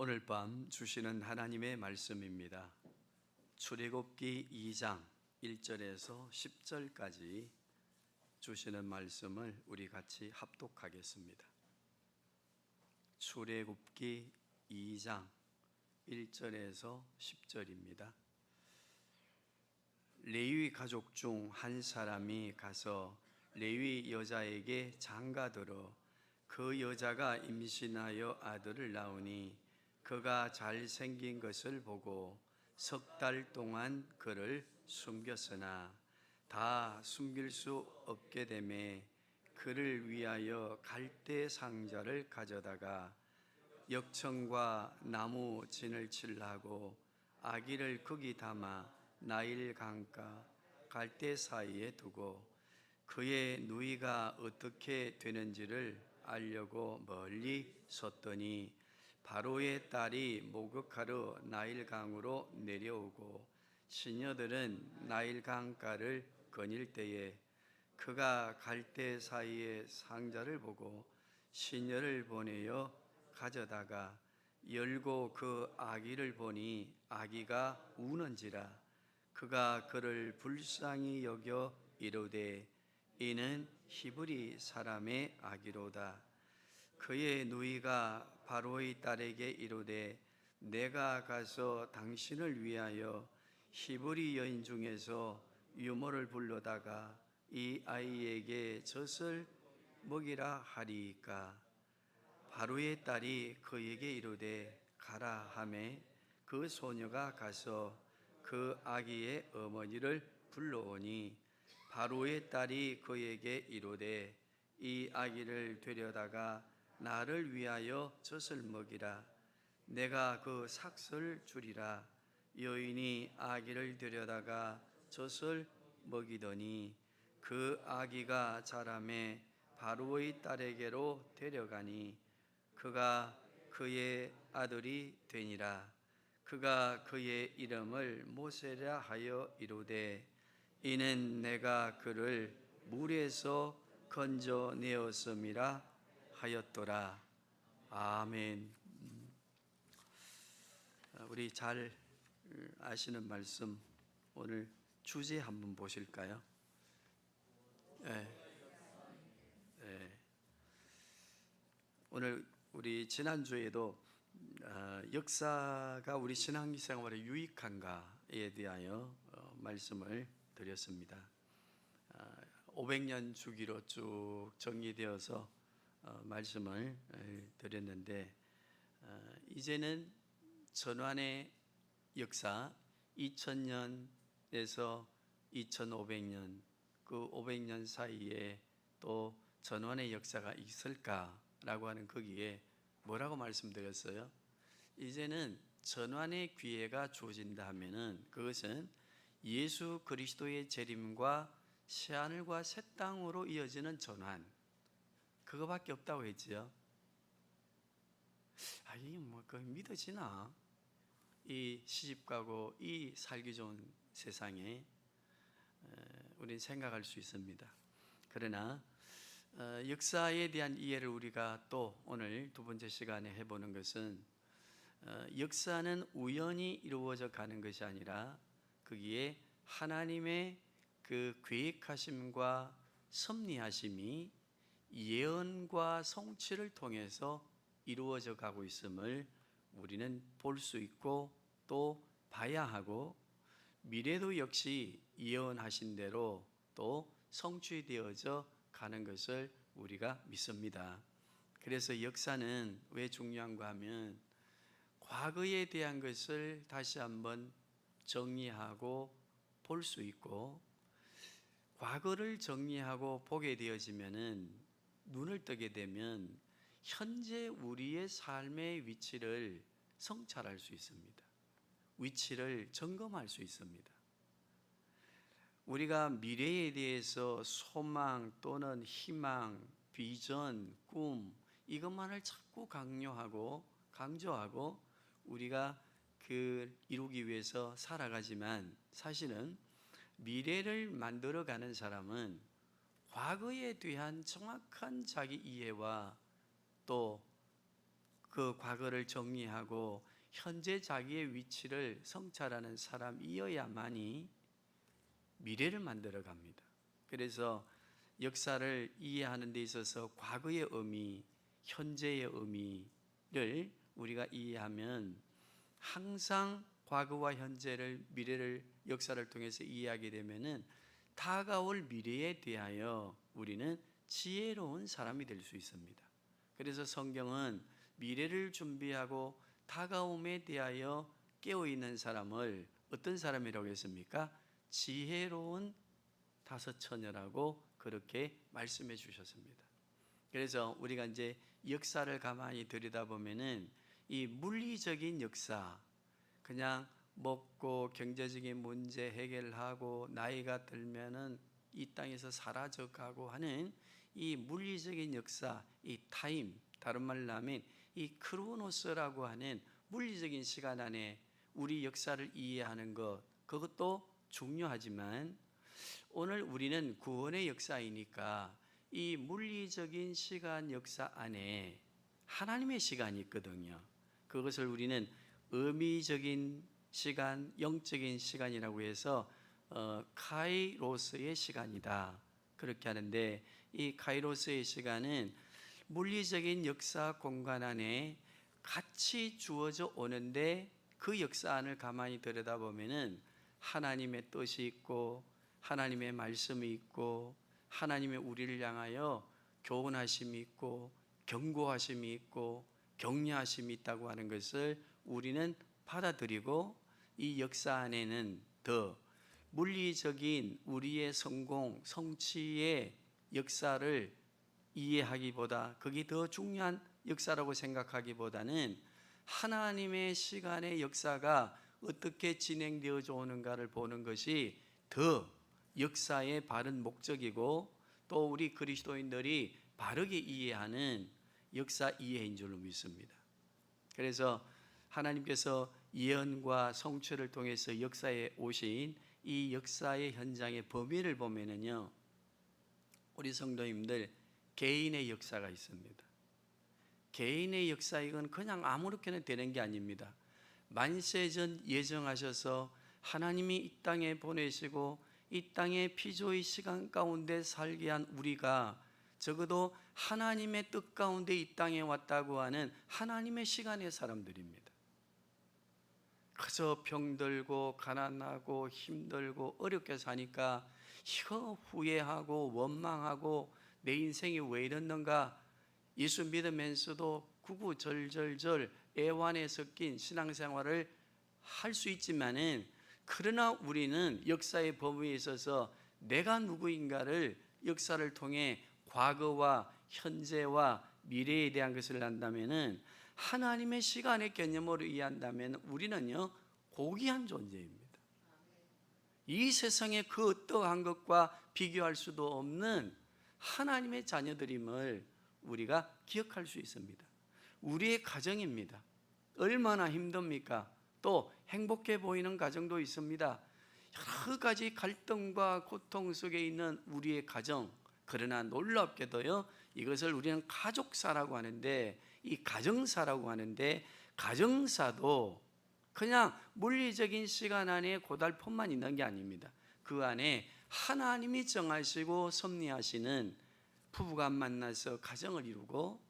오늘 밤 주시는 하나님의 말씀입니다. 출애굽기 2장 1절에서 10절까지 주시는 말씀을 우리 같이 합독하겠습니다. 출애굽기 2장 1절에서 10절입니다. 레위 가족 중 한 사람이 가서 레위 여자에게 장가들어 그 여자가 임신하여 아들을 낳으니 그가 잘생긴 것을 보고 석 달 동안 그를 숨겼으나 다 숨길 수 없게 되매 그를 위하여 갈대 상자를 가져다가 역청과 나무 진을 칠하고 아기를 거기 담아 나일 강가 갈대 사이에 두고 그의 누이가 어떻게 되는지를 알려고 멀리 섰더니 바로의 딸이 목욕하러 나일강으로 내려오고 시녀들은 나일강가를 거닐 때에 그가 갈대 사이에 상자를 보고 시녀를 보내어 가져다가 열고 그 아기를 보니 아기가 우는지라 그가 그를 불쌍히 여겨 이르되 이는 히브리 사람의 아기로다. 그의 누이가 바로의 딸에게 이르되 내가 가서 당신을 위하여 히브리 여인 중에서 유모를 불러다가 이 아이에게 젖을 먹이라 하리이까. 바로의 딸이 그에게 이르되 가라 하매 그 소녀가 가서 그 아기의 어머니를 불러오니 바로의 딸이 그에게 이르되 이 아기를 데려다가 나를 위하여 젖을 먹이라. 내가 그 삭을 주리라. 여인이 아기를 데려다가 젖을 먹이더니 그 아기가 자라매 바로의 딸에게로 데려가니 그가 그의 아들이 되니라. 그가 그의 이름을 모세라 하여 이르되 이는 내가 그를 물에서 건져내었음이라 하였더라. 아멘. 우리 잘 아시는 말씀 오늘 주제 한번 보실까요? 네. 오늘 우리 지난주에도 역사가 우리 신앙생활에 유익한가에 대하여 말씀을 드렸습니다. 500년 주기로 쭉 정리되어서 말씀을 드렸는데 이제는 전환의 역사 2000년에서 2500년 그 500년 사이에 또 전환의 역사가 있을까라고 하는 거기에 뭐라고 말씀드렸어요? 이제는 전환의 기회가 주어진다 하면은 그것은 예수 그리스도의 재림과 새하늘과 새 땅으로 이어지는 전환, 그거밖에 없다고 했지요. 이게 뭐 그거 믿어지나? 이 시집가고 이 살기 좋은 세상에 우리는 생각할 수 있습니다. 그러나 역사에 대한 이해를 우리가 또 오늘 두 번째 시간에 해보는 것은 역사는 우연히 이루어져 가는 것이 아니라 거기에 하나님의 그 계획하심과 섭리하심이 예언과 성취를 통해서 이루어져 가고 있음을 우리는 볼 수 있고 또 봐야 하고 미래도 역시 예언하신 대로 또 성취되어져 가는 것을 우리가 믿습니다. 그래서 역사는 왜 중요한가 하면 과거에 대한 것을 다시 한번 정리하고 볼 수 있고 과거를 정리하고 보게 되어지면은 눈을 뜨게 되면 현재 우리의 삶의 위치를 성찰할 수 있습니다. 위치를 점검할 수 있습니다. 우리가 미래에 대해서 소망 또는 희망, 비전, 꿈 이것만을 자꾸 강조하고 우리가 그 이루기 위해서 살아가지만 사실은 미래를 만들어가는 사람은 과거에 대한 정확한 자기 이해와 또 그 과거를 정리하고 현재 자기의 위치를 성찰하는 사람이어야만이 미래를 만들어 갑니다. 그래서 역사를 이해하는 데 있어서 과거의 의미, 현재의 의미를 우리가 이해하면 항상 과거와 현재를, 미래를, 역사를 통해서 이해하게 되면은 다가올 미래에 대하여 우리는 지혜로운 사람이 될 수 있습니다. 그래서 성경은 미래를 준비하고 다가옴에 대하여 깨어있는 사람을 어떤 사람이라고 했습니까? 지혜로운 다섯 처녀라고 그렇게 말씀해 주셨습니다. 그래서 우리가 이제 역사를 가만히 들여다보면은 이 물리적인 역사, 그냥 먹고 경제적인 문제 해결하고 나이가 들면은 이 땅에서 사라져 가고 하는 이 물리적인 역사, 이 타임, 다른 말로 하면 이 크로노스라고 하는 물리적인 시간 안에 우리 역사를 이해하는 것, 그것도 중요하지만 오늘 우리는 구원의 역사이니까 이 물리적인 시간 역사 안에 하나님의 시간이 있거든요. 그것을 우리는 의미적인 시간, 영적인 시간이라고 해서 카이로스의 시간이다, 그렇게 하는데, 이 카이로스의 시간은 물리적인 역사 공간 안에 같이 주어져 오는데 그 역사 안을 가만히 들여다보면은 하나님의 뜻이 있고 하나님의 말씀이 있고 하나님의 우리를 향하여 교훈하심이 있고 경고하심이 있고 격려하심이 있다고 하는 것을 우리는 받아들이고, 이 역사 안에는 더 물리적인 우리의 성공, 성취의 역사를 이해하기보다, 그게 더 중요한 역사라고 생각하기보다는 하나님의 시간의 역사가 어떻게 진행되어져 오는가를 보는 것이 더 역사의 바른 목적이고, 또 우리 그리스도인들이 바르게 이해하는 역사 이해인 줄로 믿습니다. 그래서 하나님께서 예언과 성취를 통해서 역사에 오신 이 역사의 현장의 범위를 보면은요, 우리 성도님들 개인의 역사가 있습니다. 개인의 역사, 이건 그냥 아무렇게나 되는 게 아닙니다. 만세전 예정하셔서 하나님이 이 땅에 보내시고 이 땅의 피조의 시간 가운데 살게 한 우리가 적어도 하나님의 뜻 가운데 이 땅에 왔다고 하는 하나님의 시간의 사람들입니다. 그저 병들고 가난하고 힘들고 어렵게 사니까 이거 후회하고 원망하고 내 인생이 왜 이랬는가, 예수 믿으면서도 구구절절절 애환에 섞인 신앙생활을 할 수 있지만은, 그러나 우리는 역사의 범위에 있어서 내가 누구인가를 역사를 통해 과거와 현재와 미래에 대한 것을 안다면은, 하나님의 시간의 개념으로 이해한다면 우리는요 고귀한 존재입니다. 이 세상의 그 어떠한 것과 비교할 수도 없는 하나님의 자녀들임을 우리가 기억할 수 있습니다. 우리의 가정입니다. 얼마나 힘듭니까? 또 행복해 보이는 가정도 있습니다. 여러 가지 갈등과 고통 속에 있는 우리의 가정, 그러나 놀랍게도요 이것을 우리는 가족사라고 하는데, 이 가정사라고 하는데, 가정사도 그냥 물리적인 시간 안에 고달픔만 있는 게 아닙니다. 그 안에 하나님이 정하시고 섭리하시는 부부가 만나서 가정을 이루고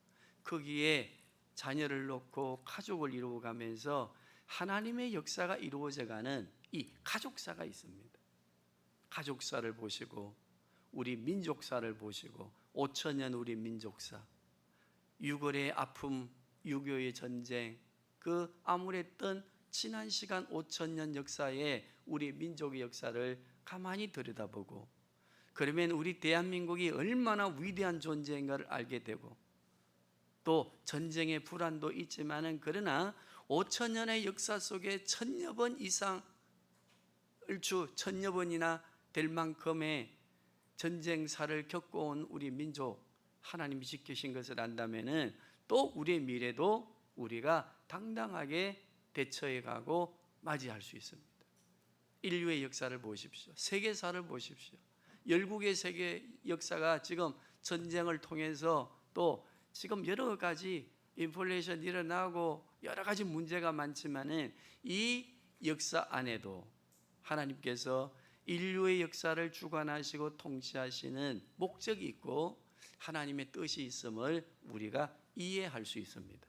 거기에 자녀를 놓고 가족을 이루어가면서 하나님의 역사가 이루어져가는 이 가족사가 있습니다. 가족사를 보시고 우리 민족사를 보시고 5천년 우리 민족사, 6월의 아픔, 6.25의 전쟁, 그 암울했던 지난 시간 5천년 역사에 우리 민족의 역사를 가만히 들여다보고, 그러면 우리 대한민국이 얼마나 위대한 존재인가를 알게 되고, 또 전쟁의 불안도 있지만은 그러나 5천년의 역사 속에 천여 번 이상을 천여 번이나 될 만큼의 전쟁사를 겪어온 우리 민족, 하나님이 지키신 것을 안다면은 또 우리의 미래도 우리가 당당하게 대처해 가고 맞이할 수 있습니다. 인류의 역사를 보십시오. 세계사를 보십시오. 열국의 세계 역사가 지금 전쟁을 통해서 또 지금 여러 가지 인플레이션 일어나고 여러 가지 문제가 많지만은 이 역사 안에도 하나님께서 인류의 역사를 주관하시고 통치하시는 목적이 있고 하나님의 뜻이 있음을 우리가 이해할 수 있습니다.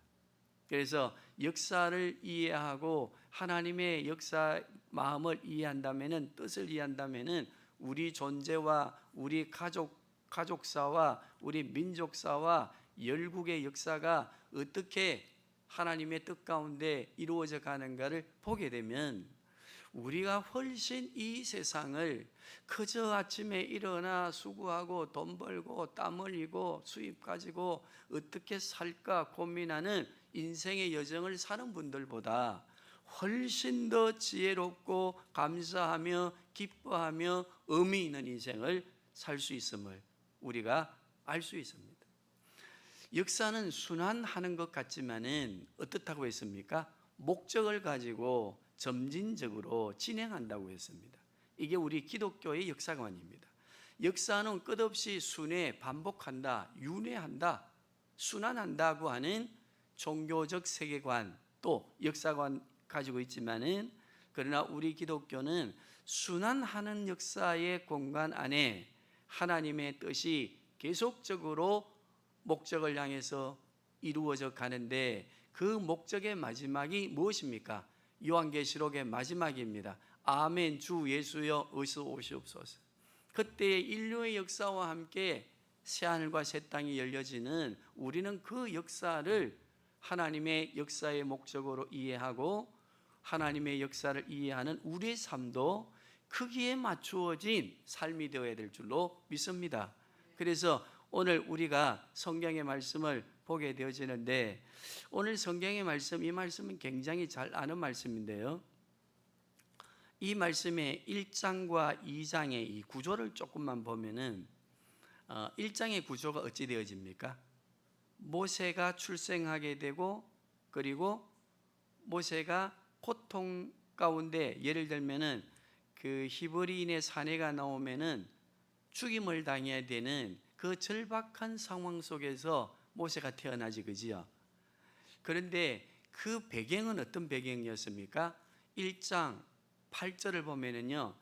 그래서 역사를 이해하고 하나님의 역사 마음을 이해한다면은, 뜻을 이해한다면은 우리 존재와 우리 가족사와 우리 민족사와 열국의 역사가 어떻게 하나님의 뜻 가운데 이루어져 가는가를 보게 되면 우리가 훨씬 이 세상을 그저 아침에 일어나 수고하고 돈 벌고 땀 흘리고 수입 가지고 어떻게 살까 고민하는 인생의 여정을 사는 분들보다 훨씬 더 지혜롭고 감사하며 기뻐하며 의미 있는 인생을 살 수 있음을 우리가 알 수 있습니다. 역사는 순환하는 것 같지만은 어떻다고 했습니까? 목적을 가지고 점진적으로 진행한다고 했습니다. 이게 우리 기독교의 역사관입니다. 역사는 끝없이 순회, 반복한다, 윤회한다, 순환한다고 하는 종교적 세계관 또 역사관 가지고 있지만은, 그러나 우리 기독교는 순환하는 역사의 공간 안에 하나님의 뜻이 계속적으로 목적을 향해서 이루어져 가는데, 그 목적의 마지막이 무엇입니까? 요한계시록의 마지막입니다. 아멘, 주 예수여 어서 오시옵소서. 그때 인류의 역사와 함께 새하늘과 새 땅이 열려지는, 우리는 그 역사를 하나님의 역사의 목적으로 이해하고 하나님의 역사를 이해하는 우리의 삶도 크기에 맞추어진 삶이 되어야 될 줄로 믿습니다. 그래서 오늘 우리가 성경의 말씀을 보게 되어지는데, 오늘 성경의 말씀, 이 말씀은 굉장히 잘 아는 말씀인데요, 이 말씀의 1장과 2장의 이 구조를 조금만 보면은 1장의 구조가 어찌 되어집니까? 모세가 출생하게 되고, 그리고 모세가 고통 가운데, 예를 들면은 그 히브리인의 사내가 나오면은 죽임을 당해야 되는 그 절박한 상황 속에서 모세가 태어나지, 그지요? 그런데 그 배경은 어떤 배경이었습니까? 1장 8절을 보면은요,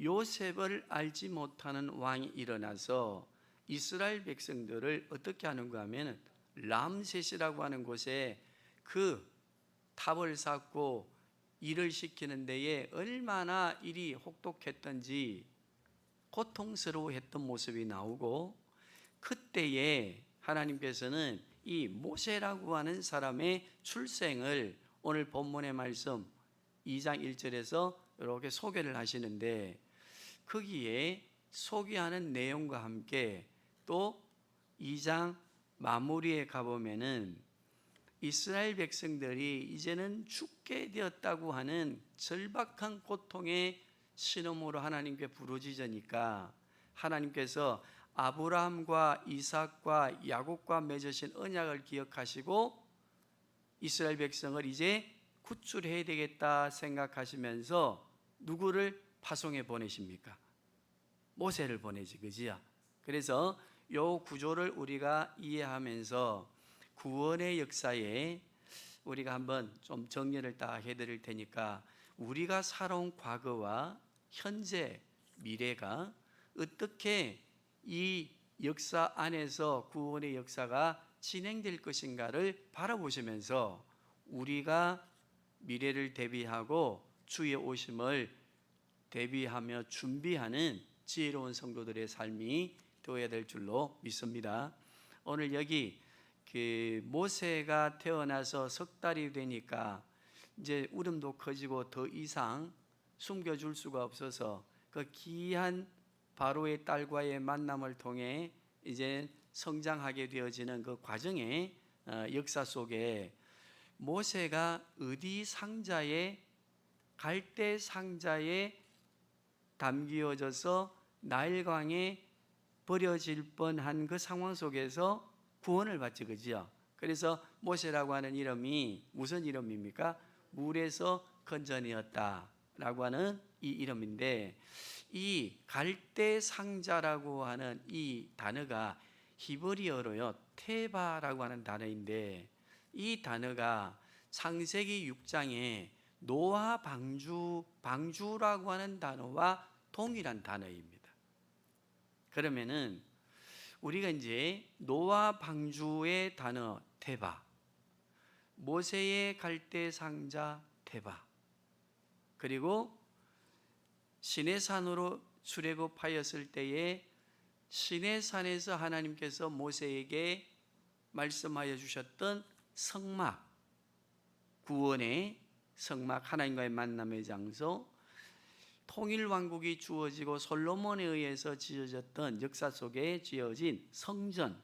요셉을 알지 못하는 왕이 일어나서 이스라엘 백성들을 어떻게 하는가 하면 람셋이라고 하는 곳에 그 탑을 쌓고 일을 시키는 데에 얼마나 일이 혹독했던지 고통스러워했던 모습이 나오고, 그때에 하나님께서는 이 모세라고 하는 사람의 출생을 오늘 본문의 말씀 2장 1절에서 이렇게 소개를 하시는데, 거기에 소개하는 내용과 함께 또 2장 마무리에 가보면은 이스라엘 백성들이 이제는 죽게 되었다고 하는 절박한 고통의 신음으로 하나님께 부르짖으니까 하나님께서 아브라함과 이삭과 야곱과 맺으신 언약을 기억하시고 이스라엘 백성을 이제 구출해야 되겠다 생각하시면서 누구를 파송해 보내십니까? 모세를 보내지, 그지요? 그래서 이 구조를 우리가 이해하면서 구원의 역사에 우리가 한번 좀 정리를 다 해드릴 테니까, 우리가 살아온 과거와 현재, 미래가 어떻게 이 역사 안에서 구원의 역사가 진행될 것인가를 바라보시면서 우리가 미래를 대비하고 주의 오심을 대비하며 준비하는 지혜로운 성도들의 삶이 되어야 될 줄로 믿습니다. 오늘 여기 그 모세가 태어나서 석 달이 되니까 이제 울음도 커지고 더 이상 숨겨줄 수가 없어서 그 귀한 바로의 딸과의 만남을 통해 이제 성장하게 되어지는 그 과정의 역사 속에 모세가 어디 상자에, 갈대 상자에 담기어져서 나일강에 버려질 뻔한 그 상황 속에서 구원을 받지, 그지요? 그래서 모세라고 하는 이름이 무슨 이름입니까? 물에서 건져내었다라고 하는 이 이름인데, 이 갈대 상자라고 하는 이 단어가 히브리어로요 테바라고 하는 단어인데, 이 단어가 창세기 6장에 노아 방주라고 하는 단어와 동일한 단어입니다. 그러면은 우리가 이제 노아 방주의 단어 테바, 모세의 갈대 상자 테바, 그리고 시내산으로 출애굽하였을 때에 시내산에서 하나님께서 모세에게 말씀하여 주셨던 성막, 구원의 성막, 하나님과의 만남의 장소, 통일왕국이 주어지고 솔로몬에 의해서 지어졌던 역사 속에 지어진 성전,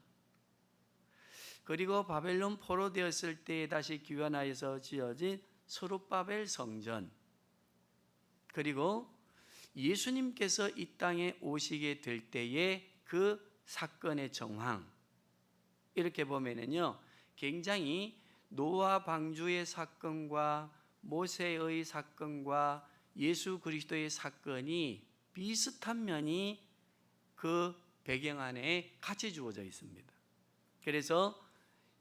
그리고 바벨론 포로되었을 때에 다시 귀환하여서 지어진 스룹바벨 성전, 그리고 예수님께서 이 땅에 오시게 될 때의 그 사건의 정황, 이렇게 보면은요 굉장히 노아 방주의 사건과 모세의 사건과 예수 그리스도의 사건이 비슷한 면이 그 배경 안에 같이 주어져 있습니다. 그래서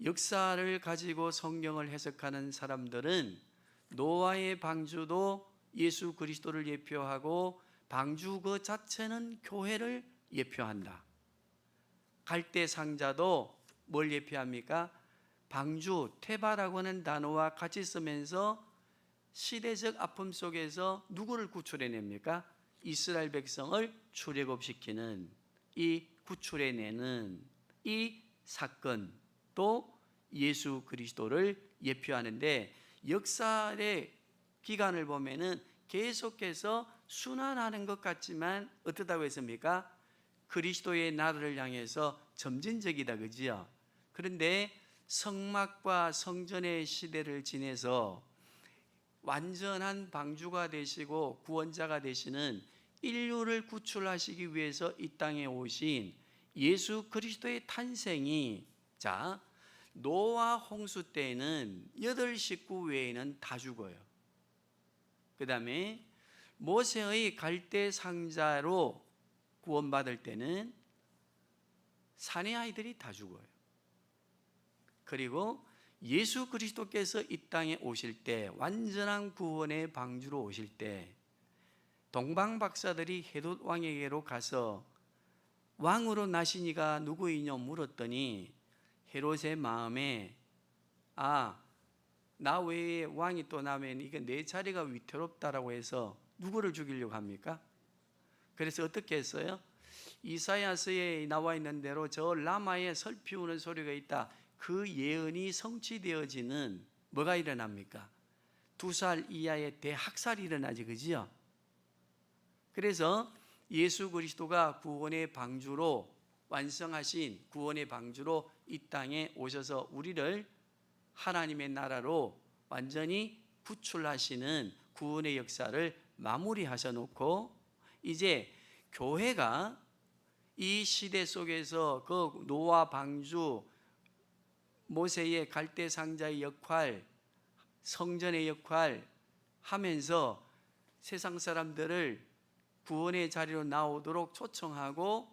역사를 가지고 성경을 해석하는 사람들은 노아의 방주도 예수 그리스도를 예표하고 방주 그 자체는 교회를 예표한다. 갈대 상자도 뭘 예표합니까? 방주, 테바라고 하는 단어와 같이 쓰면서 시대적 아픔 속에서 누구를 구출해냅니까? 이스라엘 백성을 출애굽시키는 이 구출해내는 이 사건도 예수 그리스도를 예표하는데, 역사의 기간을 보면은 계속해서 순환하는 것 같지만 어떻다고 했습니까? 그리스도의 나라를 향해서 점진적이다, 그지요? 그런데 성막과 성전의 시대를 지내서 완전한 방주가 되시고 구원자가 되시는 인류를 구출하시기 위해서 이 땅에 오신 예수 그리스도의 탄생이, 자, 노아 홍수 때에는 8식구 외에는 다 죽어요. 그 다음에 모세의 갈대 상자로 구원받을 때는 사내 아이들이 다 죽어요. 그리고 예수 그리스도께서 이 땅에 오실 때, 완전한 구원의 방주로 오실 때 동방 박사들이 헤롯 왕에게로 가서 왕으로 나시니가 누구이냐 물었더니 헤롯의 마음에 나 외에 왕이 또 나면 이게 내 자리가 위태롭다라고 해서 누구를 죽이려고 합니까? 그래서 어떻게 했어요? 이사야서에 나와 있는 대로 저 라마에 슬 피우는 소리가 있다. 그 예언이 성취되어지는 뭐가 일어납니까? 2살 이하의 대학살이 일어나지, 그지요? 그래서 예수 그리스도가 구원의 방주로, 완성하신 구원의 방주로 이 땅에 오셔서 우리를 하나님의 나라로 완전히 구출하시는 구원의 역사를 마무리하셔 놓고, 이제 교회가 이 시대 속에서 그 노아 방주, 모세의 갈대 상자의 역할, 성전의 역할 하면서 세상 사람들을 구원의 자리로 나오도록 초청하고,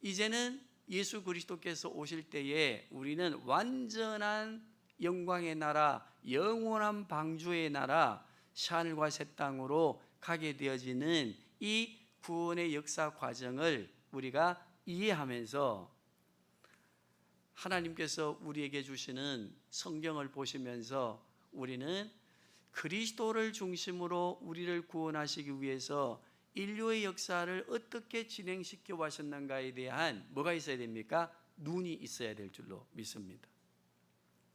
이제는 예수 그리스도께서 오실 때에 우리는 완전한 영광의 나라, 영원한 방주의 나라, 하늘과 새 땅으로 가게 되어지는 이 구원의 역사 과정을 우리가 이해하면서 하나님께서 우리에게 주시는 성경을 보시면서 우리는 그리스도를 중심으로 우리를 구원하시기 위해서 인류의 역사를 어떻게 진행시켜 왔었는가에 대한 뭐가 있어야 됩니까? 눈이 있어야 될 줄로 믿습니다.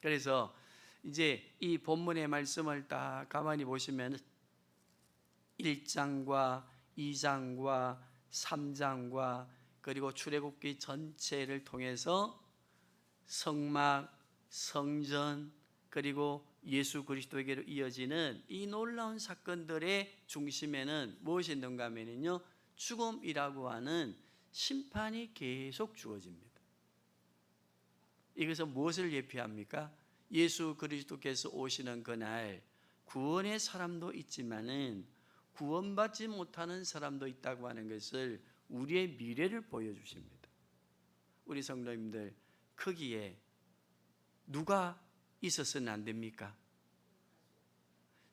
그래서 이제 이 본문의 말씀을 딱 가만히 보시면 1장과 2장과 3장과 그리고 출애굽기 전체를 통해서 성막, 성전, 그리고 예수 그리스도에게로 이어지는 이 놀라운 사건들의 중심에는 무엇이 있는가 하면요, 죽음이라고 하는 심판이 계속 주어집니다. 이것은 무엇을 예표합니까? 예수 그리스도께서 오시는 그날 구원의 사람도 있지만은 구원받지 못하는 사람도 있다고 하는 것을, 우리의 미래를 보여주십니다. 우리 성도님들, 거기에 누가 있어서는 안 됩니까?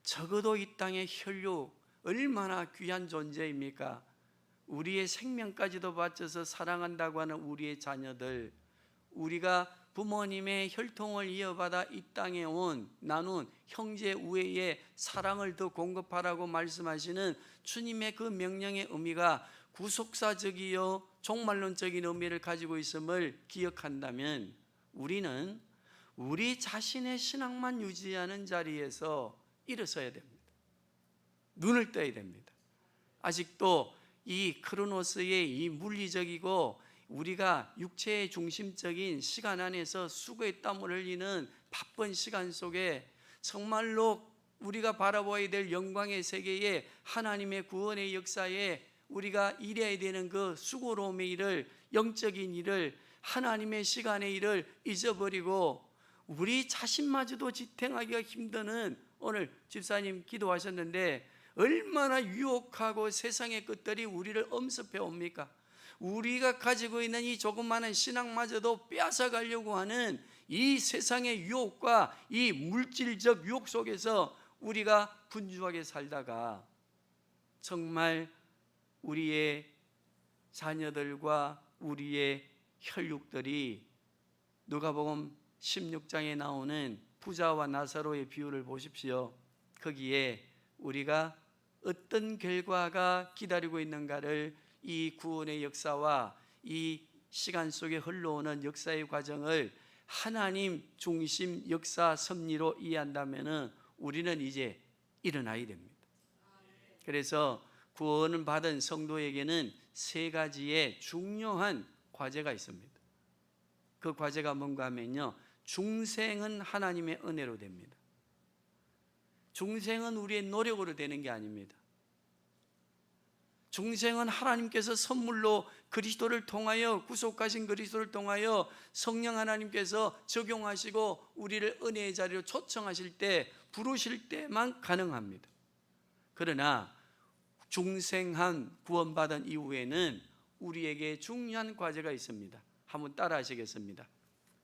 적어도 이 땅의 혈육 얼마나 귀한 존재입니까? 우리의 생명까지도 바쳐서 사랑한다고 하는 우리의 자녀들, 우리가 부모님의 혈통을 이어받아 이 땅에 온 나눈 형제 우애의 사랑을 더 공급하라고 말씀하시는 주님의 그 명령의 의미가 구속사적이요 종말론적인 의미를 가지고 있음을 기억한다면 우리는 우리 자신의 신앙만 유지하는 자리에서 일어서야 됩니다. 눈을 떠야 됩니다. 아직도 이 크로노스의 이 물리적이고 우리가 육체의 중심적인 시간 안에서 수고의 땀을 흘리는 바쁜 시간 속에 정말로 우리가 바라봐야 될 영광의 세계에 하나님의 구원의 역사에 우리가 일해야 되는 그 수고로움의 일을, 영적인 일을, 하나님의 시간의 일을 잊어버리고 우리 자신마저도 지탱하기가 힘드는, 오늘 집사님 기도하셨는데 얼마나 유혹하고 세상의 것들이 우리를 엄습해 옵니까? 우리가 가지고 있는 이 조그마한 신앙마저도 빼앗아 가려고 하는 이 세상의 유혹과 이 물질적 유혹 속에서 우리가 분주하게 살다가 정말 우리의 자녀들과 우리의 혈육들이 누가복음 16장에 나오는 부자와 나사로의 비유를 보십시오. 거기에 우리가 어떤 결과가 기다리고 있는가를, 이 구원의 역사와 이 시간 속에 흘러오는 역사의 과정을 하나님 중심 역사 섭리로 이해한다면 우리는 이제 일어나야 됩니다. 그래서 구원을 받은 성도에게는 세 가지의 중요한 과제가 있습니다. 그 과제가 뭔가 하면요, 중생은 하나님의 은혜로 됩니다. 중생은 우리의 노력으로 되는 게 아닙니다. 중생은 하나님께서 선물로 그리스도를 통하여, 구속하신 그리스도를 통하여 성령 하나님께서 적용하시고 우리를 은혜의 자리로 초청하실 때, 부르실 때만 가능합니다. 그러나 중생한 구원받은 이후에는 우리에게 중요한 과제가 있습니다. 한번 따라 하시겠습니다.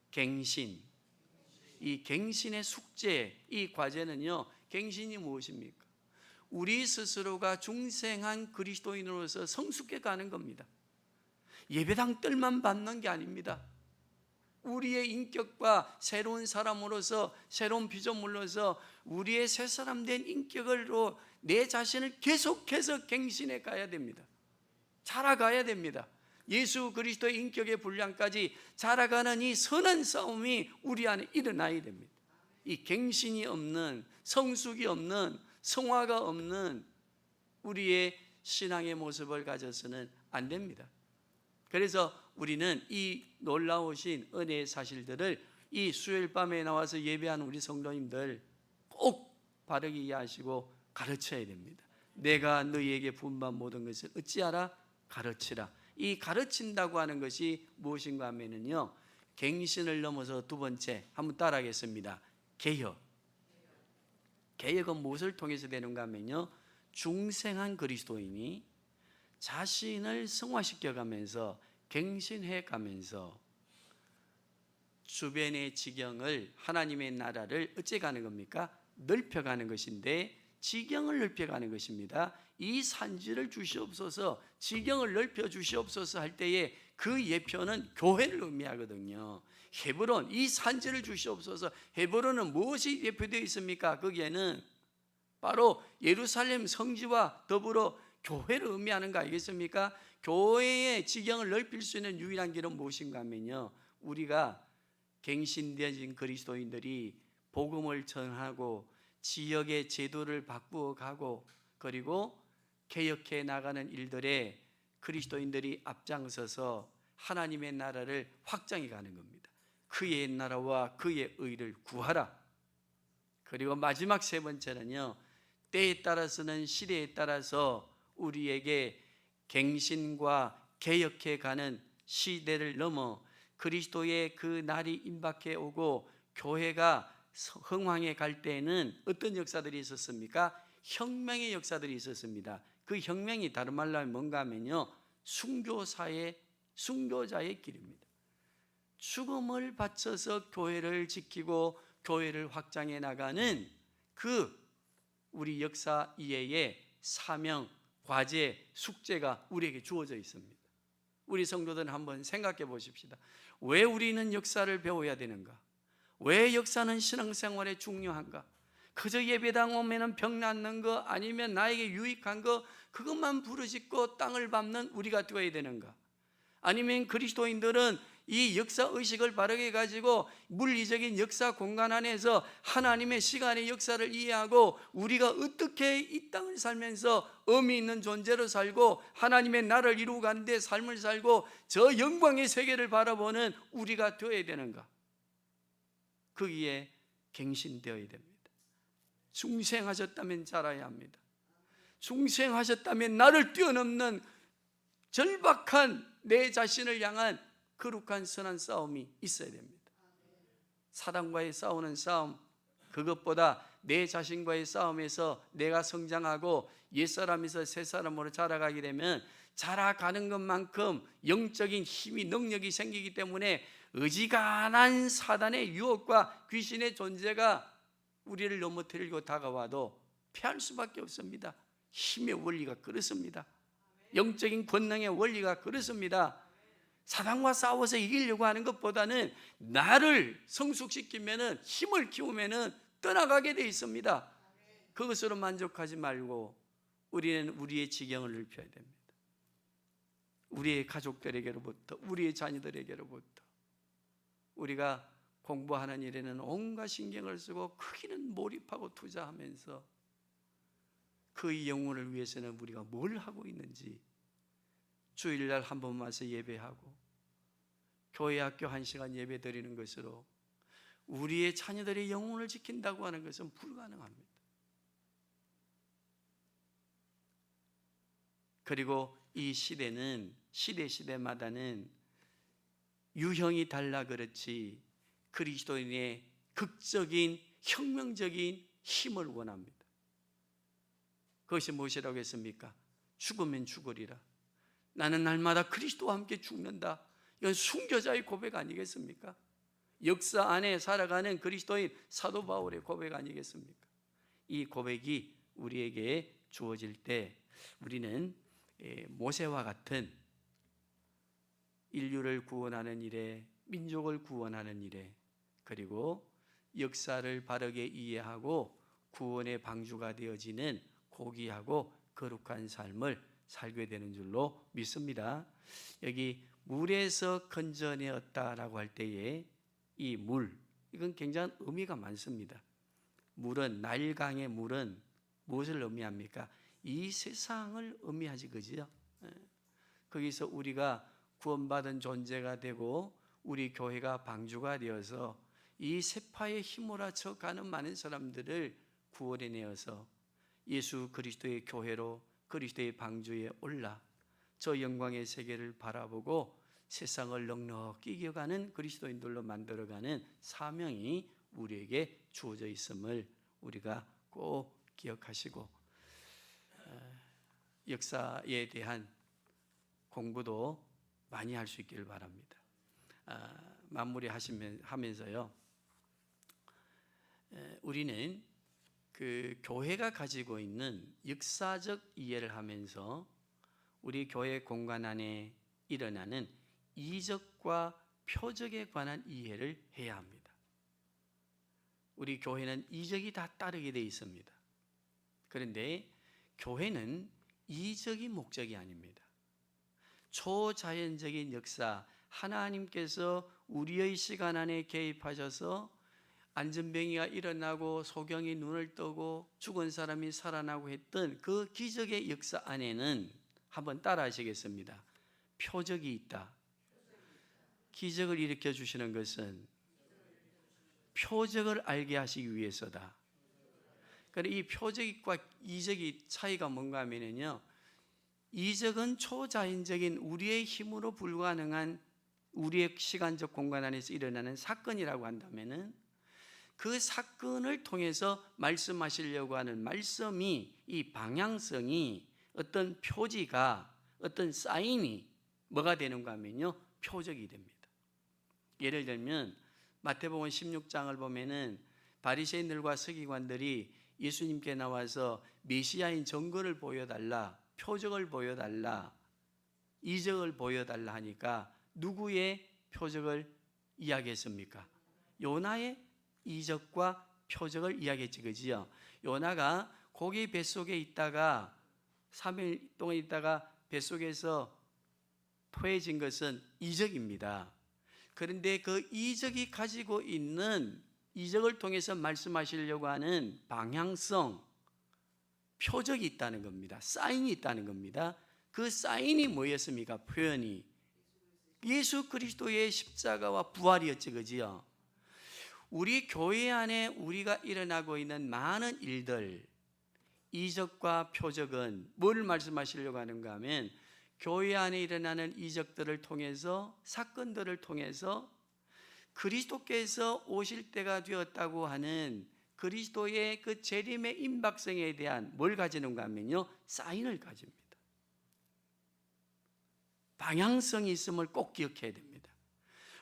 갱신. 이 갱신의 숙제, 이 과제는요, 갱신이 무엇입니까? 우리 스스로가 중생한 그리스도인으로서 성숙해 가는 겁니다. 예배당 뜰만 받는 게 아닙니다. 우리의 인격과 새로운 사람으로서, 새로운 피조물로서 우리의 새 사람 된 인격으로 내 자신을 계속해서 갱신해 가야 됩니다. 자라가야 됩니다. 예수 그리스도의 인격의 분량까지 자라가는 이 선한 싸움이 우리 안에 일어나야 됩니다. 이 갱신이 없는, 성숙이 없는, 성화가 없는 우리의 신앙의 모습을 가져서는 안 됩니다. 그래서 우리는 이 놀라우신 은혜의 사실들을 이 수요일 밤에 나와서 예배하는 우리 성도님들 꼭 바르게 이해하시고 가르쳐야 됩니다. 내가 너희에게 분반 모든 것을 어찌하라? 가르치라. 이 가르친다고 하는 것이 무엇인가 하면요, 갱신을 넘어서 두 번째, 한번 따라하겠습니다. 개혁. 개혁은 무엇을 통해서 되는가 하면요, 중생한 그리스도인이 자신을 성화시켜 가면서, 갱신해 가면서 주변의 지경을, 하나님의 나라를 어째 가는 겁니까? 넓혀가는 것인데, 지경을 넓혀가는 것입니다. 이 산지를 주시옵소서, 지경을 넓혀 주시옵소서 할 때에 그 예표는 교회를 의미하거든요. 헤브론, 이 산지를 주시옵소서. 헤브론은 무엇이 예표되어 있습니까? 거기에는 바로 예루살렘 성지와 더불어 교회를 의미하는 거 아니겠습니까? 교회의 지경을 넓힐 수 있는 유일한 길은 무엇인가 하면요, 우리가 갱신되어진 그리스도인들이 복음을 전하고 지역의 제도를 바꾸어 가고, 그리고 개혁해 나가는 일들에 그리스도인들이 앞장서서 하나님의 나라를 확장해 가는 겁니다. 그의 나라와 그의 의를 구하라. 그리고 마지막 세 번째는요, 때에 따라서는 시대에 따라서 우리에게 갱신과 개혁해 가는 시대를 넘어 그리스도의 그 날이 임박해 오고 교회가 흥왕해 갈 때에는 어떤 역사들이 있었습니까? 혁명의 역사들이 있었습니다. 그 혁명이 다른 말로 하면 뭔가 하면요, 순교자의 길입니다. 죽음을 바쳐서 교회를 지키고 교회를 확장해 나가는 그 우리 역사 이외의 사명, 과제, 숙제가 우리에게 주어져 있습니다. 우리 성도들은 한번 생각해 보십시다. 왜 우리는 역사를 배워야 되는가? 왜 역사는 신앙생활에 중요한가? 그저 예배당 오면은 병 낫는 거 아니면 나에게 유익한 거 그것만 부르짖고 땅을 밟는 우리가 되어야 되는가? 아니면 그리스도인들은 이 역사 의식을 바르게 가지고 물리적인 역사 공간 안에서 하나님의 시간의 역사를 이해하고 우리가 어떻게 이 땅을 살면서 의미 있는 존재로 살고 하나님의 나라를 이루고 가는데 삶을 살고 저 영광의 세계를 바라보는 우리가 되어야 되는가? 거기에 갱신되어야 됩니다. 중생하셨다면 자라야 합니다. 중생하셨다면 나를 뛰어넘는 절박한 내 자신을 향한 거룩한 선한 싸움이 있어야 됩니다. 사단과의 싸우는 싸움, 그것보다 내 자신과의 싸움에서 내가 성장하고 옛사람에서 새사람으로 자라가게 되면 자라가는 것만큼 영적인 힘이 능력이 생기기 때문에 어지간한 사단의 유혹과 귀신의 존재가 우리를 넘어뜨리고 다가와도 피할 수밖에 없습니다. 힘의 원리가 그렇습니다. 영적인 권능의 원리가 그렇습니다. 사단과 싸워서 이기려고 하는 것보다는 나를 성숙시키면은 힘을 키우면은 떠나가게 돼 있습니다. 그것으로 만족하지 말고 우리는 우리의 지경을 넓혀야 됩니다. 우리의 가족들에게로부터, 우리의 자녀들에게로부터 우리가 공부하는 일에는 온갖 신경을 쓰고 크기는 몰입하고 투자하면서 그의 영혼을 위해서는 우리가 뭘 하고 있는지 주일날 한 번 와서 예배하고 교회 학교 1시간 예배 드리는 것으로 우리의 자녀들의 영혼을 지킨다고 하는 것은 불가능합니다. 그리고 이 시대는 시대마다는 유형이 달라 그렇지 그리스도인의 극적인 혁명적인 힘을 원합니다. 그것이 무엇이라고 했습니까? 죽으면 죽으리라. 나는 날마다 그리스도와 함께 죽는다. 이건 순교자의 고백 아니겠습니까? 역사 안에 살아가는 그리스도인 사도 바울의 고백 아니겠습니까? 이 고백이 우리에게 주어질 때 우리는 모세와 같은 인류를 구원하는 일에, 민족을 구원하는 일에, 그리고 역사를 바르게 이해하고 구원의 방주가 되어지는 고귀하고 거룩한 삶을 살게 되는 줄로 믿습니다. 여기 물에서 건져내었다라고 할 때에 이 물, 이건 굉장한 의미가 많습니다. 물은, 나일강의 물은 무엇을 의미합니까? 이 세상을 의미하지, 그죠? 거기서 우리가 구원받은 존재가 되고 우리 교회가 방주가 되어서 이 세파에 휘몰아쳐 가는 많은 사람들을 구원해내어서 예수 그리스도의 교회로 그리스도의 방주에 올라 저 영광의 세계를 바라보고 세상을 넉넉히 이겨가는 그리스도인들로 만들어가는 사명이 우리에게 주어져 있음을 우리가 꼭 기억하시고 역사에 대한 공부도 많이 할 수 있기를 바랍니다. 마무리하면서요, 우리는 그 교회가 가지고 있는 역사적 이해를 하면서 우리 교회 공간 안에 일어나는 이적과 표적에 관한 이해를 해야 합니다. 우리 교회는 이적이 다 따르게 되어 있습니다. 그런데 교회는 이적이 목적이 아닙니다. 초자연적인 역사, 하나님께서 우리의 시간 안에 개입하셔서 안전병이가 일어나고 소경이 눈을 뜨고 죽은 사람이 살아나고 했던 그 기적의 역사 안에는 한번 따라 하시겠습니다. 표적이 있다. 기적을 일으켜 주시는 것은 표적을 알게 하시기 위해서다. 그런데 이 표적과 이적의 차이가 뭔가 하면요, 이적은 초자연적인 우리의 힘으로 불가능한 우리의 시간적 공간 안에서 일어나는 사건이라고 한다면은 그 사건을 통해서 말씀하시려고 하는 말씀이, 이 방향성이, 어떤 표지가, 어떤 사인이 뭐가 되는가 하면요, 표적이 됩니다. 예를 들면 마태복음 16장을 보면은 바리새인들과 서기관들이 예수님께 나와서 메시아인 증거를 보여달라, 표적을 보여달라, 이적을 보여달라 하니까 누구의 표적을 이야기했습니까? 요나의 이적과 표적을 이야기했지, 그지요? 요나가 고기 뱃속에 있다가 3일 동안 있다가 뱃속에서 토해진 것은 이적입니다. 그런데 그 이적이 가지고 있는, 이적을 통해서 말씀하시려고 하는 방향성, 표적이 있다는 겁니다. 사인이 있다는 겁니다. 그 사인이 뭐였습니까? 표현이 예수 그리스도의 십자가와 부활이었지, 그지요? 우리 교회 안에 우리가 일어나고 있는 많은 일들, 이적과 표적은 뭘 말씀하시려고 하는가 하면, 교회 안에 일어나는 이적들을 통해서, 사건들을 통해서 그리스도께서 오실 때가 되었다고 하는 그리스도의 그 재림의 임박성에 대한 뭘 가지는가 하면요, 사인을 가집니다. 방향성이 있음을 꼭 기억해야 됩니다.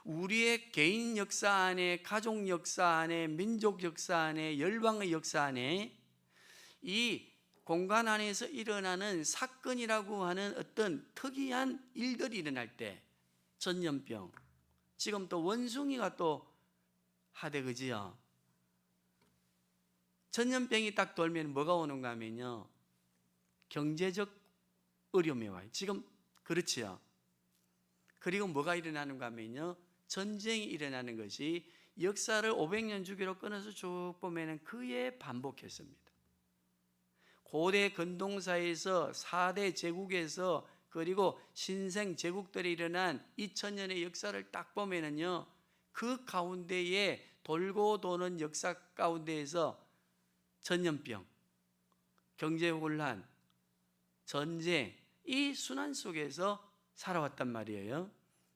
우리의 개인 역사 안에, 가족 역사 안에, 민족 역사 안에, 열방의 역사 안에 이 공간 안에서 일어나는 사건이라고 하는 어떤 특이한 일들이 일어날 때, 전염병, 지금 또 원숭이가 또 하대, 그지요? 전염병이 딱 돌면 뭐가 오는가 하면요, 경제적 어려움이 와요. 지금 그렇지요. 그리고 뭐가 일어나는가 하면요, 전쟁이 일어나는 것이 역사를 500년 주기로 끊어서 쭉 보면 그에 반복했습니다. 고대 근동사에서 4대 제국에서, 그리고 신생 제국들이 일어난 2000년의 역사를 딱 보면은요, 그 가운데에 돌고 도는 역사 가운데에서 전염병, 경제혼란, 전쟁, 이 순환 속에서 살아왔단 말이에요.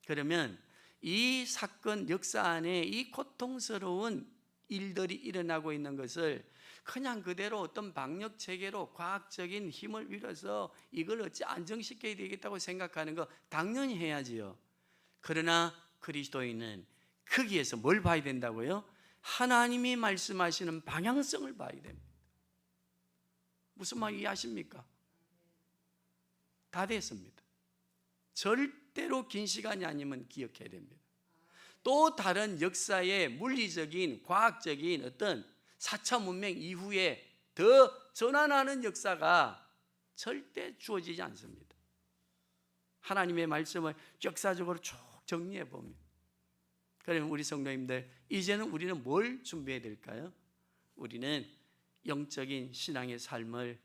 그러면 이 사건, 역사 안에 이 고통스러운 일들이 일어나고 있는 것을 그냥 그대로 어떤 방역 체계로 과학적인 힘을 빌어서 이걸 어찌 안정시켜야 되겠다고 생각하는 거 당연히 해야지요. 그러나 그리스도인은 거기에서 뭘 봐야 된다고요? 하나님이 말씀하시는 방향성을 봐야 됩니다. 무슨 말 이해하십니까? 다 됐습니다. 절대로 긴 시간이 아니면 기억해야 됩니다. 또 다른 역사의 물리적인, 과학적인 어떤 4차 문명 이후에 더 전환하는 역사가 절대 주어지지 않습니다. 하나님의 말씀을 역사적으로 쭉 정리해 보면, 그러면 우리 성도님들, 이제는 우리는 뭘 준비해야 될까요? 우리는 영적인 신앙의 삶을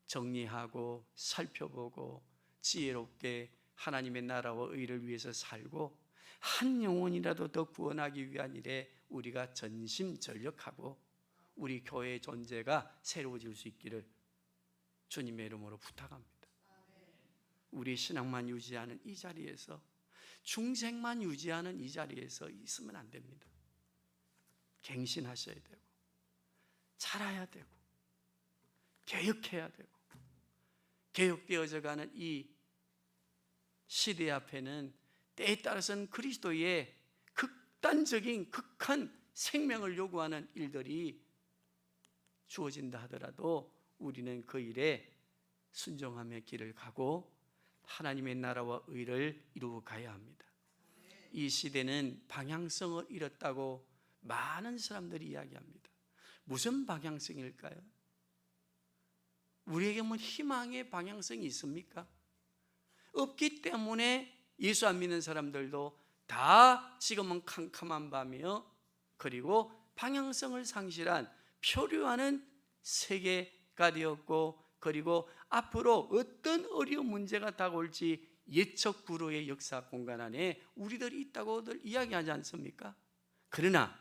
정리하고 살펴보고 지혜롭게 하나님의 나라와 의를 위해서 살고 한 영혼이라도 더 구원하기 위한 일에 우리가 전심전력하고 우리 교회의 존재가 새로워질 수 있기를 주님의 이름으로 부탁합니다. 우리 신앙만 유지하는 이 자리에서, 중생만 유지하는 이 자리에서 있으면 안 됩니다. 갱신하셔야 되고, 자라야 되고, 개혁해야 되고, 개혁되어져 가는 이 시대 앞에는 때에 따라서는 그리스도의 극단적인 극한 생명을 요구하는 일들이 주어진다 하더라도 우리는 그 일에 순종하며 길을 가고 하나님의 나라와 의를 이루어 가야 합니다. 이 시대는 방향성을 잃었다고 많은 사람들이 이야기합니다. 무슨 방향성일까요? 우리에게 뭐 희망의 방향성이 있습니까? 없기 때문에 예수 안 믿는 사람들도 다 지금은 캄캄한 밤이요, 그리고 방향성을 상실한 표류하는 세계가 되었고, 그리고 앞으로 어떤 어려운 문제가 다가올지 예측 불허의 역사 공간 안에 우리들이 있다고들 이야기하지 않습니까? 그러나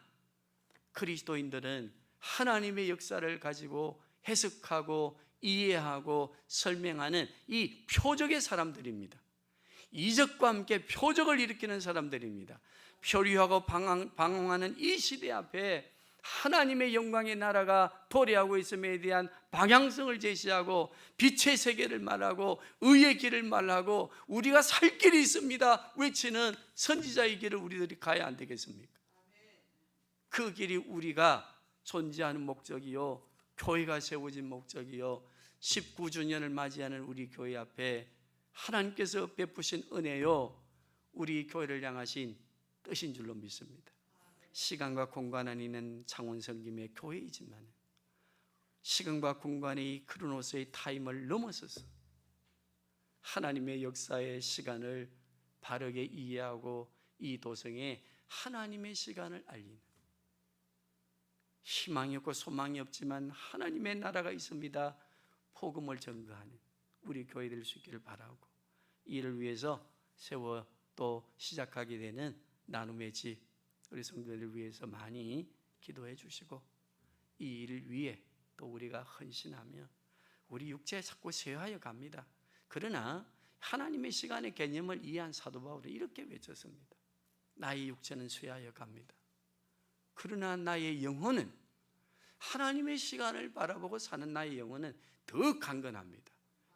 그리스도인들은 하나님의 역사를 가지고 해석하고 이해하고 설명하는 이 표적의 사람들입니다. 이적과 함께 표적을 일으키는 사람들입니다. 표류하고 방황하는 이 시대 앞에 하나님의 영광의 나라가 도래하고 있음에 대한 방향성을 제시하고 빛의 세계를 말하고 의의 길을 말하고 우리가 살 길이 있습니다 외치는 선지자의 길을 우리들이 가야 안 되겠습니까? 그 길이 우리가 존재하는 목적이요, 교회가 세워진 목적이요, 19주년을 맞이하는 우리 교회 앞에 하나님께서 베푸신 은혜요, 우리 교회를 향하신 뜻인 줄로 믿습니다. 시간과 공간 안에 있는 창원성김의 교회이지만 시간과 공간의 크로노스의 타임을 넘어서서 하나님의 역사의 시간을 바르게 이해하고 이 도성에 하나님의 시간을 알리는, 희망이 없고 소망이 없지만 하나님의 나라가 있습니다, 복음을 전거하는 우리 교회 될 수 있기를 바라고, 이를 위해서 세워 또 시작하게 되는 나눔의 집, 우리 성도들을 위해서 많이 기도해 주시고, 이 일을 위해 또 우리가 헌신하며 우리 육체에 자꾸 쇠하여 갑니다. 그러나 하나님의 시간의 개념을 이해한 사도 바울은 이렇게 외쳤습니다. 나의 육체는 쇠하여 갑니다. 그러나 나의 영혼은, 하나님의 시간을 바라보고 사는 나의 영혼은 더 강건합니다.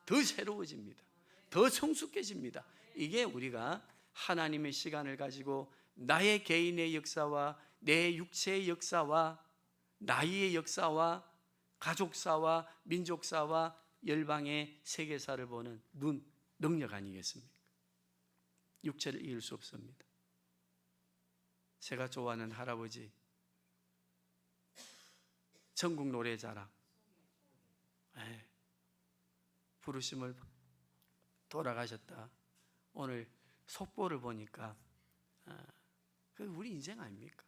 더 새로워집니다. 더 성숙해집니다. 이게 우리가 하나님의 시간을 가지고 나의 개인의 역사와 내 육체의 역사와 나이의 역사와 가족사와 민족사와 열방의 세계사를 보는 눈, 능력 아니겠습니까? 육체를 이길 수 없습니다. 제가 좋아하는 할아버지, 전국 노래자랑 부르심을 돌아가셨다. 오늘 속보를 보니까 그 우리 인생 아닙니까?